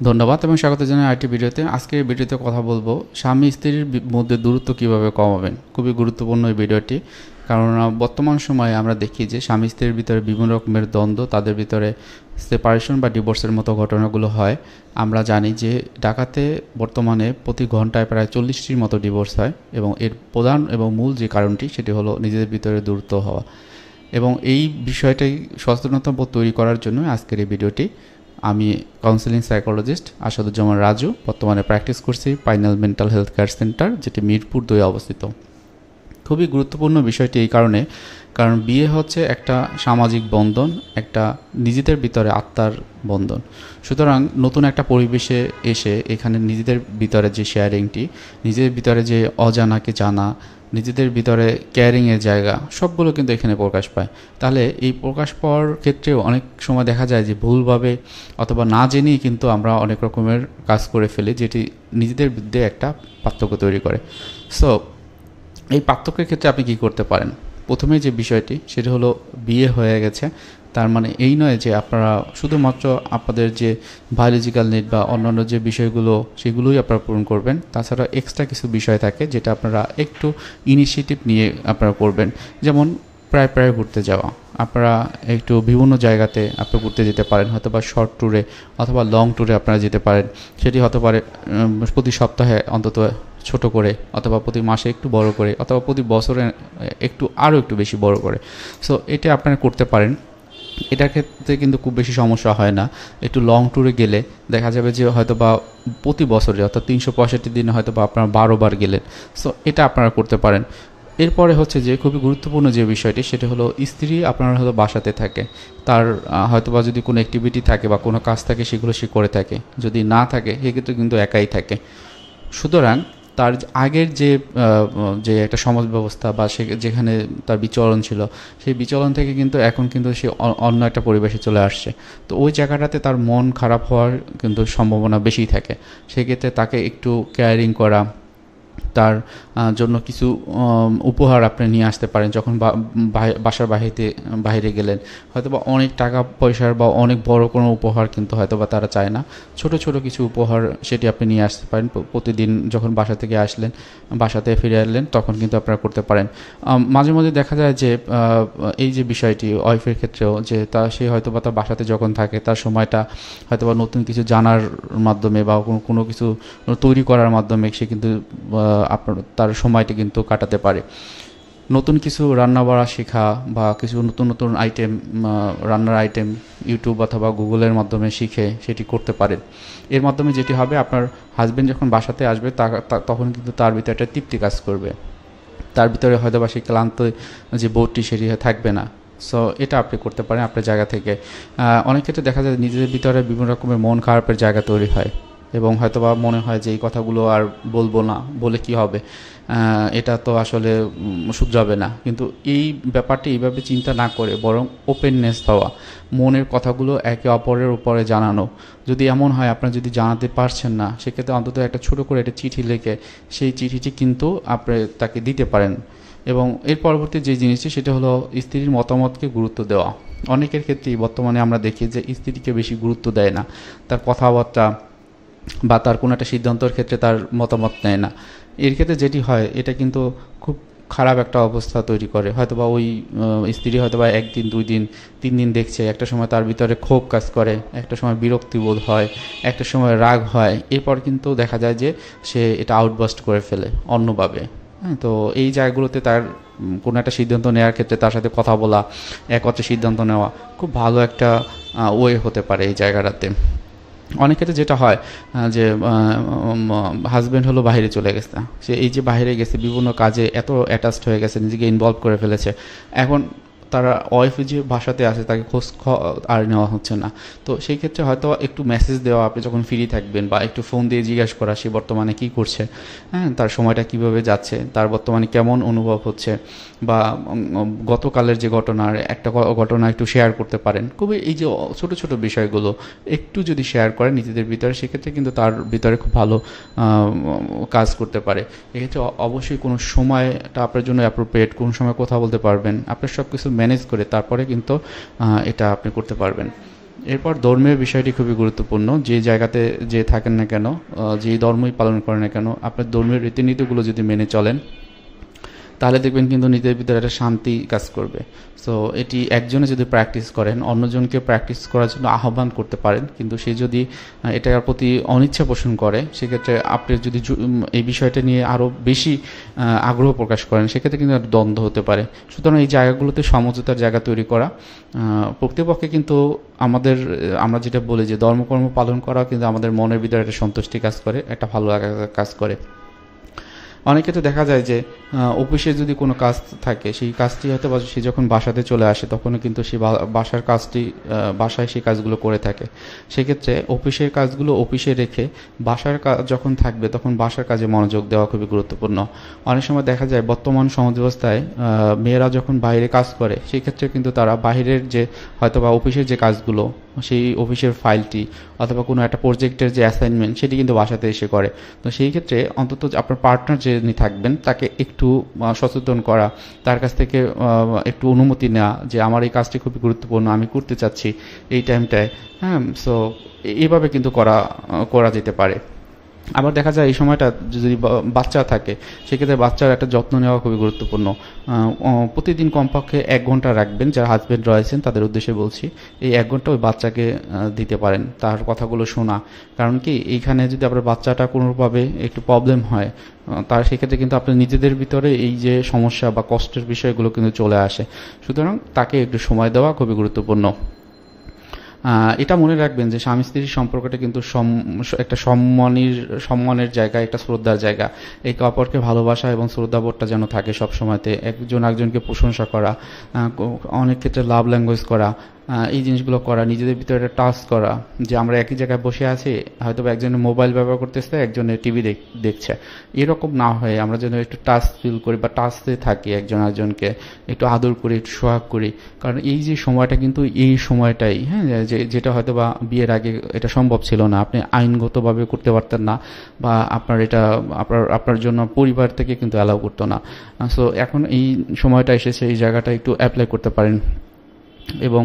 ধন্যবাদ এবং স্বাগত জানাই আরেকটি ভিডিওতে। আজকের এই ভিডিওতে কথা বলবো স্বামী স্ত্রীর মধ্যে দূরত্ব কিভাবে কমাবেন। খুবই গুরুত্বপূর্ণ এই ভিডিওটি, কারণ বর্তমান সময়ে আমরা দেখি যে স্বামী স্ত্রীর ভিতরে বিভিন্ন রকমের দ্বন্দ্ব, তাদের ভিতরে সেপারেশন বা ডিভোর্সের মতো ঘটনাগুলো হয়। আমরা জানি যে ঢাকাতে বর্তমানে প্রতি ঘন্টায় প্রায় 40টির মতো ডিভোর্স হয় এবং এর প্রধান এবং মূল যে কারণটি সেটি হলো নিজেদের ভিতরে দূরত্ব হওয়া। এবং এই বিষয়টাই সচেতনতা বোধ তৈরি করার জন্য আজকের এই ভিডিওটি। আমি কাউন্সিলিং সাইকোলজিস্ট আসাদুজ্জামান রাজু, বর্তমানে প্র্যাকটিস করছি পাইনাল মেন্টাল হেলথ কেয়ার সেন্টার, যেটি মিরপুর 2 অবস্থিত। খুবই গুরুত্বপূর্ণ বিষয়টি এই কারণে, কারণ বিয়ে হচ্ছে একটা সামাজিক বন্ধন, একটা নিজেদের ভিতরে আত্মার বন্ধন। সুতরাং নতুন একটা পরিবেশে এসে এখানে নিজেদের ভিতরে যে শেয়ারিংটি, নিজেদের ভিতরে যে অজানাকে জানা, নিজেদের ভিতরে কেয়ারিংয়ের জায়গা, সবগুলো কিন্তু এখানে প্রকাশ পায়। তাহলে এই প্রকাশ পাওয়ার ক্ষেত্রেও অনেক সময় দেখা যায় যে ভুলভাবে অথবা না জেনেই কিন্তু আমরা অনেক রকমের কাজ করে ফেলি, যেটি নিজেদের মধ্যে একটা পার্থক্য তৈরি করে। সো এই পার্থক্যের ক্ষেত্রে আপনি কী করতে পারেন? প্রথমে যে বিষয়টি সেটা হলো, বিয়ে হয়ে গেছে তার মানে এই নয় যে আপনারা শুধুমাত্র আপনাদের যে বায়োলজিক্যাল নিড বা অন্যান্য যে বিষয়গুলো সেগুলোই আপনারা পূরণ করবেন। তাছাড়া এক্সট্রা কিছু বিষয় থাকে যেটা আপনারা একটু ইনিশিয়েটিভ নিয়ে আপনারা করবেন। যেমন প্রায় ঘুরতে যাওয়া, আপনারা একটু বিভিন্ন জায়গাতে আপনারা ঘুরতে যেতে পারেন, হয়তো বা শর্ট ট্যুরে অথবা লং ট্যুরে আপনারা যেতে পারেন। সেটি হতে পারে প্রতি সপ্তাহে অন্তত ছোট করে, অথবা প্রতি মাসে একটু বড় করে, অথবা প্রতি বছরে আরও একটু বেশি বড় করে। সো এটা আপনারা করতে পারেন। এটার ক্ষেত্রে কিন্তু খুব বেশি সমস্যা হয় না। একটু লং ট্যুরে গেলে দেখা যাবে যে হয়তো বা প্রতি বছরে অর্থাৎ 365 দিনে হয়তো বা আপনারা 12 বার গেলেন। সো এটা আপনারা করতে পারেন। এরপরে হচ্ছে যে খুবই গুরুত্বপূর্ণ যে বিষয়টি সেটা হলো, স্ত্রী আপনার হয়তো বাসাতে থাকে, তার হয়তোবা যদি কোনো অ্যাক্টিভিটি থাকে বা কোনো কাজ থাকে সেগুলো সে করে থাকে, যদি না থাকে সেক্ষেত্রে কিন্তু একাই থাকে। সুতরাং তার আগের যে একটা সমাজ ব্যবস্থা বা সে যেখানে তার বিচরণ ছিল, সেই বিচরণ থেকে কিন্তু এখন কিন্তু সে অন্য একটা পরিবেশে চলে আসছে। তো ওই জায়গাটাতে তার মন খারাপ হওয়ার কিন্তু সম্ভাবনা বেশি থাকে। সেক্ষেত্রে তাকে একটু কেয়ারিং করা, তার জন্য কিছু উপহার আপনি নিয়ে আসতে পারেন। যখন বাসার বাইরে গেলেন, হয়তো বা অনেক টাকা পয়সার বা অনেক বড় কোনো উপহার কিন্তু হয়তো বা তারা চায় না, ছোট ছোট কিছু উপহার সেটি আপনি নিয়ে আসতে পারেন। প্রতিদিন যখন বাসা থেকে আসলেন, বাসাতে ফিরে আসলেন, তখন কিন্তু আপনারা করতে পারেন। মাঝে মাঝে দেখা যায় যে এই যে বিষয়টি ওয়াইফের ক্ষেত্রেও, যে সে হয়তো বা তার বাসাতে যখন থাকে তার সময়টা হয়তো বা নতুন কিছু জানার মাধ্যমে বা কোনো কিছু তৈরি করার মাধ্যমে সে কিন্তু তার সময়টা কিন্তু কাটাতে পারে। নতুন কিছু রান্না বাড়া শেখা বা কিছু নতুন আইটেম, রান্নার আইটেম ইউটিউব অথবা গুগলের মাধ্যমে শিখে সেটি করতে পারেন। এর মাধ্যমে যেটি হবে, আপনার হাজব্যান্ড যখন বাসাতে আসবে তখন কিন্তু তার ভিতরে একটা তৃপ্তি কাজ করবে, তার ভিতরে হয়তো বা সেই ক্লান্ত যে বোধটি সেটি থাকবে না। সো এটা আপনি করতে পারেন আপনার জায়গা থেকে। অনেক ক্ষেত্রে দেখা যায় নিজেদের ভিতরে বিভিন্ন রকমের মন খারাপের জায়গা তৈরি হয় এবং হয়তোবা মনে হয় যে এই কথাগুলো আর বলবো না, বলে কি হবে, এটা তো আসলে শুধরাবে না। কিন্তু এই ব্যাপারটি এইভাবে চিন্তা না করে বরং ওপেননেস দেওয়া, মনের কথাগুলো একে অপরের উপরে জানানো। যদি এমন হয় আপনারা যদি জানাতে পারছেন না, সেক্ষেত্রে অন্তত একটা ছোটো করে একটা চিঠি লিখে সেই চিঠিটি কিন্তু আপনি তাকে দিতে পারেন। এবং এর পরবর্তী যে জিনিসটি সেটা হলো স্ত্রীর মতামতকে গুরুত্ব দেওয়া। অনেকের ক্ষেত্রেই বর্তমানে আমরা দেখি যে স্ত্রীকে বেশি গুরুত্ব দেয় না, তার কথাবার্তা বা তার কোনো একটা সিদ্ধান্তের ক্ষেত্রে তার মতামত নেয় না। এর ক্ষেত্রে যেটি হয়, এটা কিন্তু খুব খারাপ একটা অবস্থা তৈরি করে। হয়তোবা ওই স্ত্রী হয়তোবা 1 দিন 2 দিন 3 দিন দেখছে, একটা সময় তার ভিতরে ক্ষোভ কাজ করে, একটা সময় বিরক্তিবোধ হয়, একটা সময় রাগ হয়। এরপর কিন্তু দেখা যায় যে সে এটা আউটবাস্ট করে ফেলে অন্যভাবে। তো এই জায়গাগুলোতে তার কোনো একটা সিদ্ধান্ত নেওয়ার ক্ষেত্রে তার সাথে কথা বলা, একত্রে সিদ্ধান্ত নেওয়া খুব ভালো একটা ওয়ে হতে পারে এই জায়গাটাতে। অনেক ক্ষেত্রে যেটা হয় যে হাজব্যান্ড হলো বাইরে চলে গেছে, সে এই যে বাইরে গেছে বিভিন্ন কাজে এত অ্যাটাচড হয়ে গেছে, নিজেকে ইনভলভ করে ফেলেছে, এখন তারা ওয়াইফ যে বাসাতে আছে তাকে খোঁজ আর নেওয়া হচ্ছে না। তো সেই ক্ষেত্রে হয়তো একটু মেসেজ দেওয়া, আপনি যখন ফ্রি থাকবেন, বা একটু ফোন দিয়ে জিজ্ঞাসা করা সে বর্তমানে কী করছে, তার সময়টা কিভাবে যাচ্ছে, তার বর্তমানে কেমন অনুভব হচ্ছে, বা গতকালের যে ঘটনার একটা ঘটনা একটু শেয়ার করতে পারেন। খুবই এই যে ছোট ছোট বিষয়গুলো একটু যদি শেয়ার করেন নিজেদের ভিতরে, সেক্ষেত্রে কিন্তু তার ভিতরে খুব ভালো কাজ করতে পারে। এক্ষেত্রে অবশ্যই কোনো সময়টা আপনার জন্য অ্যাপ্রোপ্রিয়েট, কোন সময় কথা বলতে পারবেন, আপনার সব কিছু ম্যানেজ করে তারপরে কিন্তু এটা আপনি করতে পারবেন। এরপর ধর্মীয় বিষয়টি খুবই গুরুত্বপূর্ণ। যে জায়গাতে যে থাকেন না কেন, যেই ধর্মই পালন করেন না কেন, আপনার ধর্মীয় রীতিনীতিগুলো যদি মেনে চলেন, তাহলে দেখবেন কিন্তু নিজের ভিতরে একটা শান্তি কাজ করবে। সো এটি একজনে যদি প্র্যাকটিস করেন, অন্যজনকে প্র্যাকটিস করার জন্য আহ্বান করতে পারেন, কিন্তু সে যদি এটার প্রতি অনিচ্ছা পোষণ করে, সেক্ষেত্রে আপনি যদি এই বিষয়টা নিয়ে আরও বেশি আগ্রহ প্রকাশ করেন, সেক্ষেত্রে কিন্তু একটা দ্বন্দ্ব হতে পারে। সুতরাং এই জায়গাগুলোতে সমঝোতার জায়গা তৈরি করা প্রকৃতপক্ষে কিন্তু আমরা যেটা বলি যে ধর্মকর্ম পালন করা কিন্তু আমাদের মনের ভিতরে একটা সন্তুষ্টি কাজ করে, একটা ভালো লাগা কাজ করে। অনেক ক্ষেত্রে দেখা যায় যে অফিসে যদি কোনো কাজ থাকে, সেই কাজটি হয়তো বা সে যখন বাসাতে চলে আসে তখনও কিন্তু সে বাসার কাজটি বাসায় সেই কাজগুলো করে থাকে। সেক্ষেত্রে অফিসের কাজগুলো অফিসে রেখে বাসার কাজ যখন থাকবে তখন বাসার কাজে মনোযোগ দেওয়া খুবই গুরুত্বপূর্ণ। অনেক সময় দেখা যায় বর্তমান সমাজ ব্যবস্থায় মেয়েরা যখন বাইরে কাজ করে, সেই ক্ষেত্রে কিন্তু তারা বাইরের যে হয়তো বা অফিসের যে কাজগুলো, সেই অফিসের ফাইলটি অথবা কোনো একটা প্রজেক্টের যে অ্যাসাইনমেন্ট, সেটি কিন্তু বাসাতে এসে করে। তো সেই ক্ষেত্রে অন্তত আপনার পার্টনার যিনি থাকবেন তাকে একটু সচেতন করা, তার কাছ থেকে একটু অনুমতি নেওয়া যে আমার এই কাজটি খুবই গুরুত্বপূর্ণ, আমি করতে চাচ্ছি এই টাইমটায়। হ্যাঁ, সো এইভাবে কিন্তু করা যেতে পারে। আবার দেখা যায় এই সময়টা যদি বাচ্চা থাকে, সেক্ষেত্রে বাচ্চার একটা যত্ন নেওয়া খুবই গুরুত্বপূর্ণ। প্রতিদিন কমপক্ষে 1 ঘন্টা রাখবেন, যারা হাজব্যান্ড রয়েছেন তাদের উদ্দেশ্যে বলছি, এই 1 ঘন্টা ওই বাচ্চাকে দিতে পারেন, তার কথাগুলো শোনা। কারণ কি, এইখানে যদি আপনার বাচ্চাটা কোনোভাবে একটু প্রবলেম হয়, তার সেক্ষেত্রে কিন্তু আপনার নিজেদের ভিতরে এই যে সমস্যা বা কষ্টের বিষয়গুলো কিন্তু চলে আসে। সুতরাং তাকে একটু সময় দেওয়া খুবই গুরুত্বপূর্ণ। এটা মনে রাখবেন যে স্বামী স্ত্রীর সম্পর্কটা কিন্তু একটা সম্মানের জায়গা, একটা শ্রদ্ধার জায়গা। একে অপরকে ভালোবাসা এবং শ্রদ্ধাবোধটা যেন থাকে সবসময়তে, একজন একজনকে প্রশংসা করা, অনেক ক্ষেত্রে লাভ ল্যাঙ্গুয়েজ করা, এই জিনিসগুলো করা, নিজেদের ভিতরে একটা টাচ করা, যে আমরা একই জায়গায় বসে আছি, হয়তো একজনের মোবাইল ব্যবহার করতেছে, একজনের টিভি দেখছে, এরকম না হয়ে আমরা যেন একটু টাচ ফিল করি বা টাচতে থাকি, একজন একজনকে একটু আদর করি, একটু সোহাগ করি। কারণ এই যে সময়টা কিন্তু এই সময়টাই, হ্যাঁ, যেটা হয়তো বা বিয়ের আগে এটা সম্ভব ছিল না, আপনি আইনগতভাবে করতে পারতেন না, বা আপনার এটা আপনার জন্য পরিবার থেকে কিন্তু অ্যালাউ করতো না। সো এখন এই সময়টা এসেছে, এই জায়গাটা একটু অ্যাপ্লাই করতে পারেন। এবং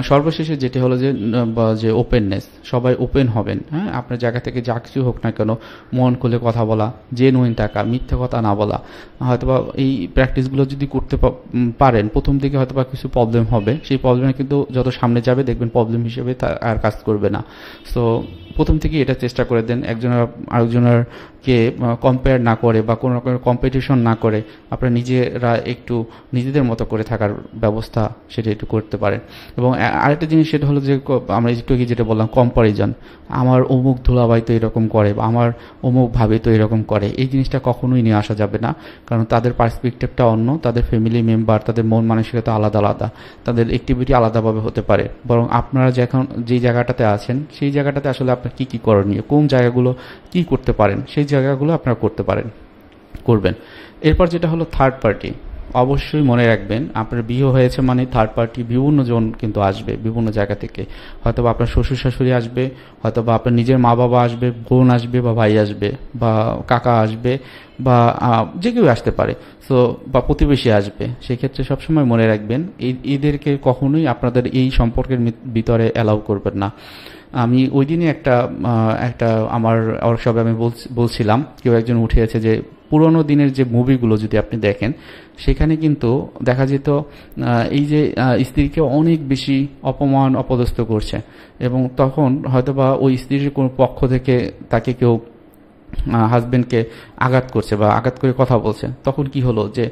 সর্বশেষে যেটি হলো যে ওপেননেস, সবাই ওপেন হবেন। হ্যাঁ, আপনার জায়গা থেকে যা কিছু হোক না কেন, মন খুলে কথা বলা, জেনুইন থাকা, মিথ্যা কথা না বলা। হয়তোবা এই প্র্যাকটিসগুলো যদি করতে পারেন, প্রথম দিকে হয়তোবা কিছু প্রবলেম হবে, সেই প্রবলেমে কিন্তু যত সামনে যাবে দেখবেন প্রবলেম হিসেবে আর কাজ করবে না। সো প্রথম থেকেই এটা চেষ্টা করে দেন, একজনের আরেকজনেরকে কম্পেয়ার না করে বা কোনো রকমের কম্পিটিশন না করে আপনারা নিজেরা একটু নিজেদের মতো করে থাকার ব্যবস্থা সেটা একটু করতে পারেন। এবং আরেকটা জিনিস সেটা হলো যে আমরা একটু আগে যেটা বললাম, কম্পারিজন, আমার অমুক ধুলাভাই তো এরকম করে বা আমার অমুক ভাবি তো এরকম করে, এই জিনিসটা কখনোই নিয়ে আসা যাবে না। কারণ তাদের পার্সপেক্টিভটা অন্য, তাদের ফ্যামিলি মেম্বার, তাদের মন মানসিকতা আলাদা আলাদা, তাদের অ্যাক্টিভিটি আলাদাভাবে হতে পারে। বরং আপনারা যখন যেই জায়গাটাতে আছেন, সেই জায়গাটাতে আসলে আপনার কী করণীয়, কোন জায়গাগুলো কি করতে পারেন, সেই জায়গাগুলো আপনারা করবেন। এরপর যেটা হলো থার্ড পার্টি, অবশ্যই মনে রাখবেন আপনার বিয়ে হয়েছে মানে থার্ড পার্টি বিভিন্ন জন কিন্তু আসবে বিভিন্ন জায়গা থেকে। হয়তো বা আপনার শ্বশুর শাশুড়ি আসবে, হয়তো বা আপনার নিজের মা বাবা আসবে, বোন আসবে বা ভাই আসবে বা কাকা আসবে, বা যে কেউ আসতে পারে। সো বা প্রতিবেশী আসবে। সেক্ষেত্রে সবসময় মনে রাখবেন এদেরকে কখনোই আপনাদের এই সম্পর্কের ভিতরে অ্যালাউ করবেন না। আমি ওই দিনে একটা আমার ওয়ার্কশপে আমি বলছিলাম, কেউ একজন উঠেছে যে পুরোনো দিনের যে মুভিগুলো যদি আপনি দেখেন, সেখানে কিন্তু দেখা যেত এই যে স্ত্রীকে অনেক বেশি অপমান অপদস্থ করছে, এবং তখন হয়তোবা ওই স্ত্রীর কোনো পক্ষ থেকে তাকে কেউ হাজবেন্ডকে আঘাত করছে বা আঘাত করে কথা বলছে, তখন কি হলো যে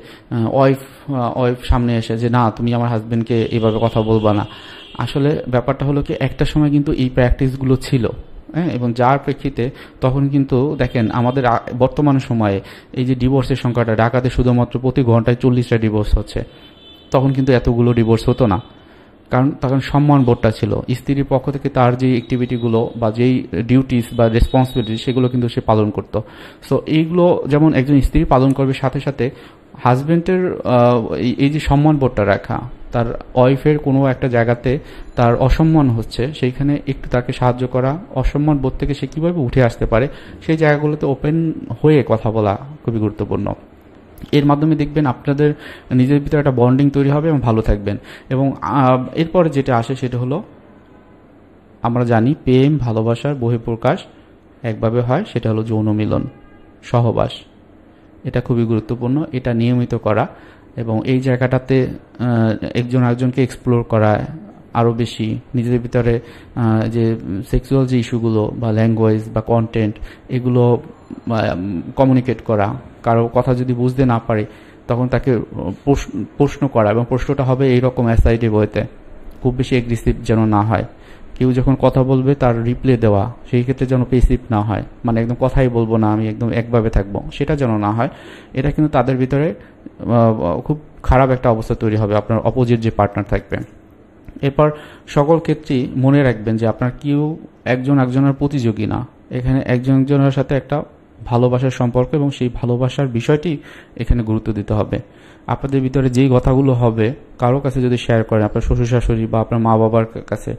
ওয়াইফ সামনে এসে যে না, তুমি আমার হাজবেন্ডকে এইভাবে কথা বলবা না। আসলে ব্যাপারটা হলো কি, একটা সময় কিন্তু এই প্র্যাকটিসগুলো ছিল, হ্যাঁ, এবং যার প্রেক্ষিতে তখন কিন্তু দেখেন আমাদের বর্তমান সময়ে এই যে ডিভোর্সের সংখ্যাটা, ঢাকাতে শুধুমাত্র প্রতি ঘন্টায় 40টা ডিভোর্স হচ্ছে। তখন কিন্তু এতগুলো ডিভোর্স হতো না, কারণ তখন সম্মান বোধটা ছিল। স্ত্রীর পক্ষ থেকে তার যে অ্যাক্টিভিটিগুলো বা যেই ডিউটিস বা রেসপন্সিবিলিটি, সেগুলো কিন্তু সে পালন করত। সো এইগুলো যেমন একজন স্ত্রী পালন করবে, সাথে সাথে হাজবেন্ডের এই যে সম্মান বোধটা রাখা, তার ওয়াইফের কোনো একটা জায়গাতে তার অসম্মান হচ্ছে, সেইখানে একটু তাকে সাহায্য করা, অসম্মান বোধ থেকে সে কীভাবে উঠে আসতে পারে, সেই জায়গাগুলোতে ওপেন হয়ে কথা বলা খুবই গুরুত্বপূর্ণ। এর মাধ্যমে দেখবেন আপনাদের নিজের ভিতরে একটা বন্ডিং তৈরি হবে এবং ভালো থাকবেন। এবং এরপরে যেটা আসে সেটা হলো আমরা জানি প্রেম ভালোবাসার বহিঃপ্রকাশ একভাবে হয়, সেটা হলো যৌন মিলন, সহবাস। এটা খুবই গুরুত্বপূর্ণ, এটা নিয়মিত করা এবং এই জায়গাটাতে একজন আরেকজনকে এক্সপ্লোর করা আরও বেশি, নিজেদের ভিতরে যে সেক্সুয়াল যে ইস্যুগুলো বা ল্যাঙ্গুয়েজ বা কন্টেন্ট এগুলো কমিউনিকেট করা। কারো কথা যদি বুঝতে না পারে তখন তাকে প্রশ্ন করা, এবং প্রশ্নটা হবে এইরকম অ্যাসাইডে বইতে, খুব বেশি এগ্রেসিভ যেন না হয়। কেউ যখন কথা বলবে তার রিপ্লে দেওয়া, সেই ক্ষেত্রে যেন পেসিভ না হয়, মানে একদম কথাই বলবো না আমি একদম একভাবে থাকবো, সেটা যেন না হয়। এটা কিন্তু তাদের ভিতরে খুব খারাপ একটা অবস্থা তৈরি হবে, আপনার অপোজিট যে পার্টনার থাকবে। এরপর সকল ক্ষেত্রেই মনে রাখবেন যে আপনার কেউ একজন একজনের প্রতিযোগী না, এখানে একজন একজনের সাথে একটা ভালোবাসার সম্পর্ক, এবং সেই ভালোবাসার বিষয়টি এখানে গুরুত্ব দিতে হবে। আপনাদের ভিতরে যেই কথাগুলো হবে কারো কাছে যদি শেয়ার করেন, আপনার শ্বশুর শাশুড়ি বা আপনার মা বাবার কাছে,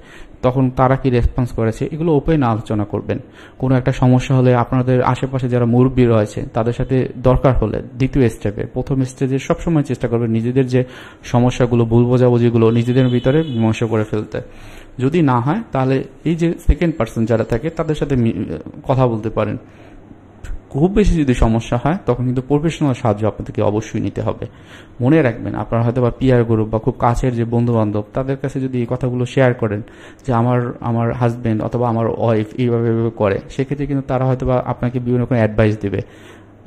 তখন তারা কি রেসপন্স করেছে এগুলো ওপেন আলোচনা করবেন। কোনো একটা সমস্যা হলে আপনাদের আশেপাশে যারা মুরব্বী রয়েছে তাদের সাথে দরকার হলে দ্বিতীয় স্টেপে, প্রথম স্টেজে সবসময় চেষ্টা করবেন নিজেদের যে সমস্যাগুলো, ভুল বোঝাবুঝিগুলো নিজেদের ভিতরে মীমাংসা করে ফেলতে। যদি না হয় তাহলে এই যে সেকেন্ড পার্সন যারা থাকে তাদের সাথে কথা বলতে পারেন। খুব বেশি যদি সমস্যা হয় তখন কিন্তু প্রফেশনাল সাহায্য আপনাদেরকে অবশ্যই নিতে হবে। মনে রাখবেন, আপনার হয়তো বা পিয়ার গ্রুপ বা খুব কাছের যে বন্ধু বান্ধব তাদের কাছে যদি এই কথাগুলো শেয়ার করেন যে আমার হাজবেন্ড অথবা আমার ওয়াইফ এইভাবে করে, সেক্ষেত্রে কিন্তু তারা হয়তো বা আপনাকে বিভিন্ন রকম অ্যাডভাইস দেবে।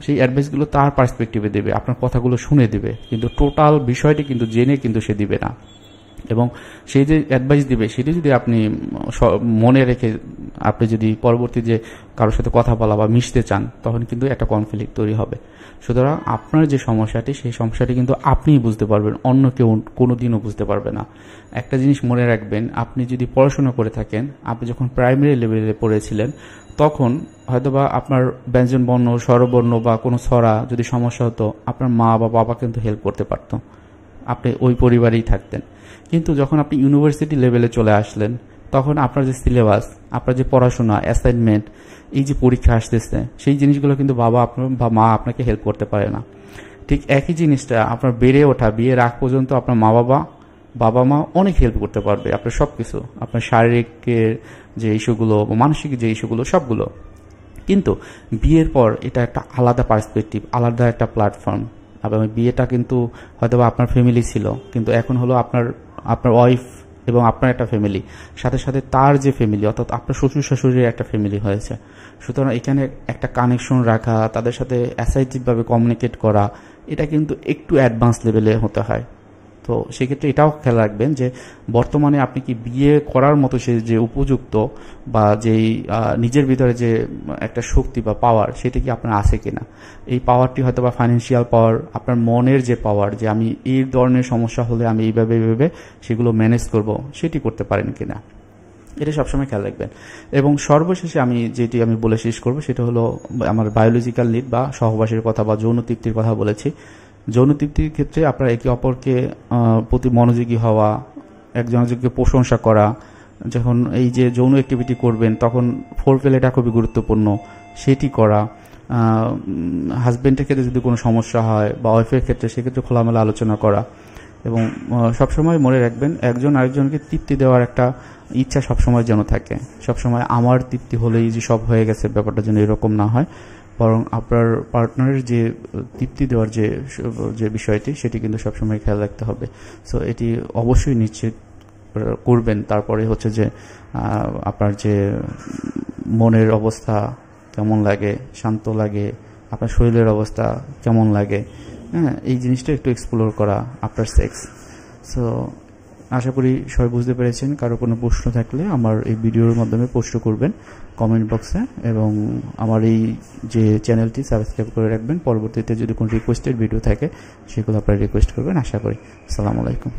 সেই অ্যাডভাইসগুলো তার পার্সপেক্টিভে দেবে, আপনার কথাগুলো শুনে দেবে, কিন্তু টোটাল বিষয়টি কিন্তু জেনে কিন্তু সে দিবে না। এবং সেই যে অ্যাডভাইস দিবে সেটি যদি আপনি মনে রেখে আপনি যদি পরবর্তী যে কারোর সাথে কথা বলা বা মিশতে চান, তখন কিন্তু একটা কনফ্লিক্ট তৈরি হবে। সুতরাং আপনার যে সমস্যাটি, সেই সমস্যাটি কিন্তু আপনিই বুঝতে পারবেন, অন্য কেউ কোনোদিনও বুঝতে পারবে না। একটা জিনিস মনে রাখবেন, আপনি যদি পড়াশোনা করে থাকেন, আপনি যখন প্রাইমারি লেভেলে পড়েছিলেন তখন হয়তোবা আপনার ব্যঞ্জন বর্ণ, স্বরবর্ণ বা কোনো ছড়া যদি সমস্যা হতো, আপনার মা বা বাবা কিন্তু হেল্প করতে পারত, আপনি ওই পরিবারেই থাকতেন। কিন্তু যখন আপনি ইউনিভার্সিটি লেভেলে চলে আসলেন, তখন আপনার যে সিলেবাস, আপনার যে পড়াশোনা, অ্যাসাইনমেন্ট, এই যে পরীক্ষা আসতেছে, সেই জিনিসগুলো কিন্তু বাবা আপনার বা মা আপনাকে হেল্প করতে পারে না। ঠিক একই জিনিসটা আপনার বেড়ে ওঠা, বিয়ের আগ পর্যন্ত আপনার বাবা মা অনেক হেল্প করতে পারবে আপনার সব কিছু, আপনার শারীরিক যে ইস্যুগুলো, মানসিক যে ইস্যুগুলো, সবগুলো। কিন্তু বিয়ের পর এটা একটা আলাদা পার্সপেক্টিভ, আলাদা একটা প্ল্যাটফর্ম। এবং বিয়েটা কিন্তু হয়তো আপনার ফ্যামিলি ছিল, কিন্তু এখন হলো আপনার ওয়াইফ এবং আপনার একটা ফ্যামিলি, সাথে সাথে তার যে ফ্যামিলি, অর্থাৎ আপনার শ্বশুর শাশুড়ির একটা ফ্যামিলি হয়েছে। সুতরাং এখানে একটা কানেকশন রাখা, তাদের সাথে অ্যাসাইটিভভাবে কমিউনিকেট করা, এটা কিন্তু একটু অ্যাডভান্স লেভেলে হতে হয়। তো সেক্ষেত্রে এটাও খেয়াল রাখবেন যে বর্তমানে আপনি কি বিয়ে করার মতো সে যে উপযুক্ত বা যেই নিজের ভিতরে যে একটা শক্তি বা পাওয়ার, সেটা কি আপনার আছে কিনা। এই পাওয়ারটি হয়তো বা ফাইন্যান্সিয়াল পাওয়ার, আপনার মনের যে পাওয়ার, যে আমি এই ধরনের সমস্যা হলে আমি এইভাবে সেগুলো ম্যানেজ করব, সেটি করতে পারেন কিনা, এটা সবসময় খেয়াল রাখবেন। এবং সর্বশেষে যেটি আমি বলে শেষ করব, সেটা হলো আমার বায়োলজিক্যাল নিড বা সহবাসের কথা বা যৌন তৃপ্তির কথা বলেছি। যৌন তৃপ্তির ক্ষেত্রে আপনারা একে অপরকে প্রতি মনোযোগী হওয়া, একজন একজনকে প্রশংসা করা, যখন এই যে যৌন অ্যাক্টিভিটি করবেন তখন ফোরপ্লেটা খুবই গুরুত্বপূর্ণ, সেটি করা। হাজব্যান্ডের ক্ষেত্রে যদি কোনো সমস্যা হয় বা ওয়াইফের ক্ষেত্রে, সেক্ষেত্রে খোলামেলা আলোচনা করা। এবং সবসময় মনে রাখবেন, একজন আরেকজনকে তৃপ্তি দেওয়ার একটা ইচ্ছা সবসময় যেন থাকে। সবসময় আমার তৃপ্তি হলেই যে সব হয়ে গেছে, ব্যাপারটা যেন এরকম না হয়, বরং আপনার পার্টনারের যে তৃপ্তি দেওয়ার যে বিষয়টি, সেটি কিন্তু সবসময় খেয়াল রাখতে হবে। সো এটি অবশ্যই নিশ্চিত করবেন। তারপরে হচ্ছে যে আপনার যে মনের অবস্থা কেমন লাগে, শান্ত লাগে, আপনার শরীরের অবস্থা কেমন লাগে, হ্যাঁ, এই জিনিসটা একটু এক্সপ্লোর করা আফটার সেক্স। সো আশা করি সবাই বুঝতে পেরেছেন। কারো কোনো প্রশ্ন থাকলে আমার এই ভিডিওর মাধ্যমে পোস্ট করবেন কমেন্ট বক্সে, এবং আমার এই যে চ্যানেলটি সাবস্ক্রাইব করে রাখবেন। পরবর্তীতে যদি কোনো রিকোয়েস্টেড ভিডিও থাকে সেগুলো আপনারা রিকোয়েস্ট করবেন। আশা করি। আসসালামু আলাইকুম।